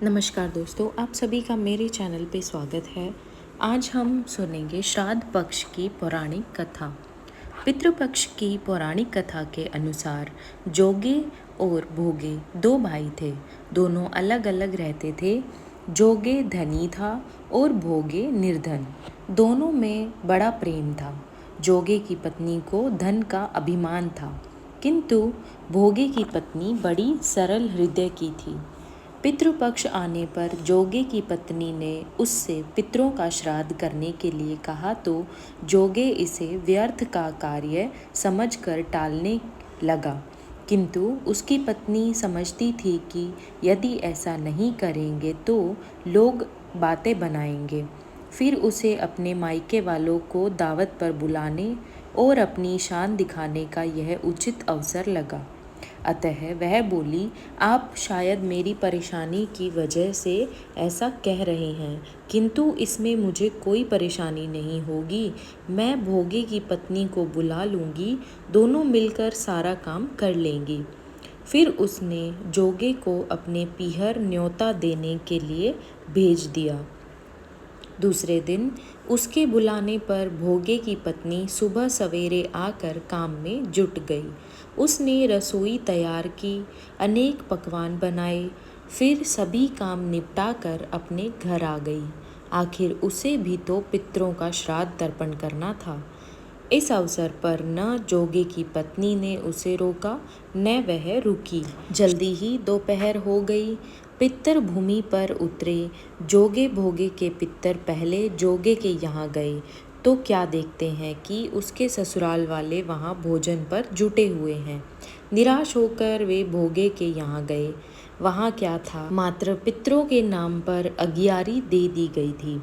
नमस्कार दोस्तों, आप सभी का मेरे चैनल पे स्वागत है। आज हम सुनेंगे श्राद्ध पक्ष की पौराणिक कथा। पितृपक्ष की पौराणिक कथा के अनुसार जोगे और भोगे दो भाई थे। दोनों अलग अलग रहते थे। जोगे धनी था और भोगे निर्धन। दोनों में बड़ा प्रेम था। जोगे की पत्नी को धन का अभिमान था, किंतु भोगे की पत्नी बड़ी सरल हृदय की थी। पितृपक्ष आने पर जोगे की पत्नी ने उससे पितरों का श्राद्ध करने के लिए कहा तो जोगे इसे व्यर्थ का कार्य समझकर टालने लगा। किंतु उसकी पत्नी समझती थी कि यदि ऐसा नहीं करेंगे तो लोग बातें बनाएंगे। फिर उसे अपने मायके वालों को दावत पर बुलाने और अपनी शान दिखाने का यह उचित अवसर लगा। अतः वह बोली, आप शायद मेरी परेशानी की वजह से ऐसा कह रहे हैं, किंतु इसमें मुझे कोई परेशानी नहीं होगी। मैं भोगे की पत्नी को बुला लूँगी, दोनों मिलकर सारा काम कर लेंगी। फिर उसने जोगे को अपने पीहर न्योता देने के लिए भेज दिया। दूसरे दिन उसके बुलाने पर भोगे की पत्नी सुबह सवेरे आकर काम में जुट गई। उसने रसोई तैयार की, अनेक पकवान बनाए, फिर सभी काम निपटा कर अपने घर आ गई। आखिर उसे भी तो पितरों का श्राद्ध तर्पण करना था। इस अवसर पर न जोगे की पत्नी ने उसे रोका, न वह रुकी। जल्दी ही दोपहर हो गई। पितर भूमि पर उतरे। जोगे भोगे के पितर पहले जोगे के यहाँ गए तो क्या देखते हैं कि उसके ससुराल वाले वहाँ भोजन पर जुटे हुए हैं। निराश होकर वे भोगे के यहाँ गए। वहाँ क्या था, मात्र पितरों के नाम पर अगियारी दे दी गई थी।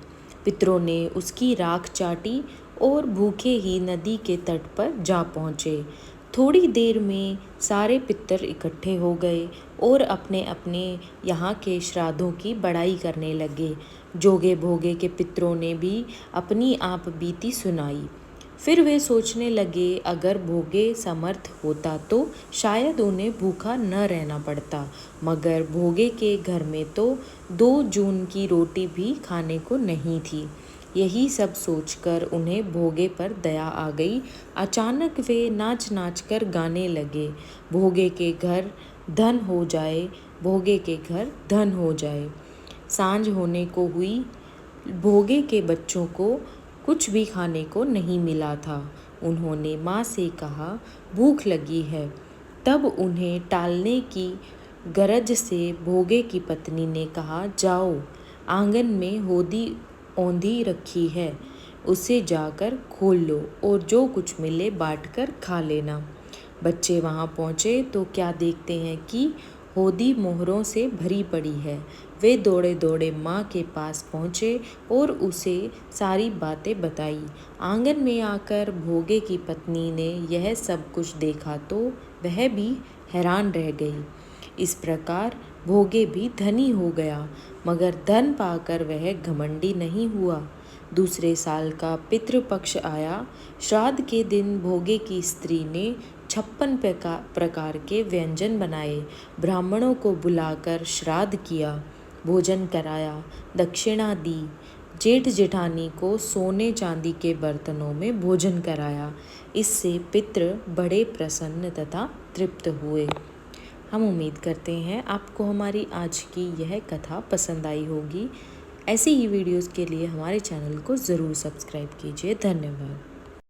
पितरों ने उसकी राख चाटी और भूखे ही नदी के तट पर जा पहुँचे। थोड़ी देर में सारे पितर इकट्ठे हो गए और अपने अपने यहाँ के श्राद्धों की बड़ाई करने लगे। जोगे भोगे के पितरों ने भी अपनी आप बीती सुनाई। फिर वे सोचने लगे, अगर भोगे समर्थ होता तो शायद उन्हें भूखा न रहना पड़ता, मगर भोगे के घर में तो 2 जून की रोटी भी खाने को नहीं थी। यही सब सोचकर उन्हें भोगे पर दया आ गई। अचानक वे नाच नाच कर गाने लगे, भोगे के घर धन हो जाए, भोगे के घर धन हो जाए। सांझ होने को हुई। भोगे के बच्चों को कुछ भी खाने को नहीं मिला था। उन्होंने माँ से कहा, भूख लगी है। तब उन्हें टालने की गरज से भोगे की पत्नी ने कहा, जाओ, आंगन में होदी औंधी रखी है, उसे जाकर खोल लो और जो कुछ मिले बांट कर खा लेना। बच्चे वहाँ पहुँचे तो क्या देखते हैं कि होदी मोहरों से भरी पड़ी है। वे दौड़े दौड़े माँ के पास पहुँचे और उसे सारी बातें बताई। आंगन में आकर भोगे की पत्नी ने यह सब कुछ देखा तो वह भी हैरान रह गई। इस प्रकार भोगे भी धनी हो गया, मगर धन पाकर वह घमंडी नहीं हुआ। दूसरे साल का पितृपक्ष आया। श्राद्ध के दिन भोगे की स्त्री ने 56 प्रकार के व्यंजन बनाए। ब्राह्मणों को बुलाकर श्राद्ध किया, भोजन कराया, दक्षिणा दी। जेठ जेठानी को सोने चांदी के बर्तनों में भोजन कराया। इससे पितृ बड़े प्रसन्न तथा तृप्त हुए। हम उम्मीद करते हैं आपको हमारी आज की यह कथा पसंद आई होगी। ऐसी ही वीडियोस के लिए हमारे चैनल को ज़रूर सब्सक्राइब कीजिए। धन्यवाद।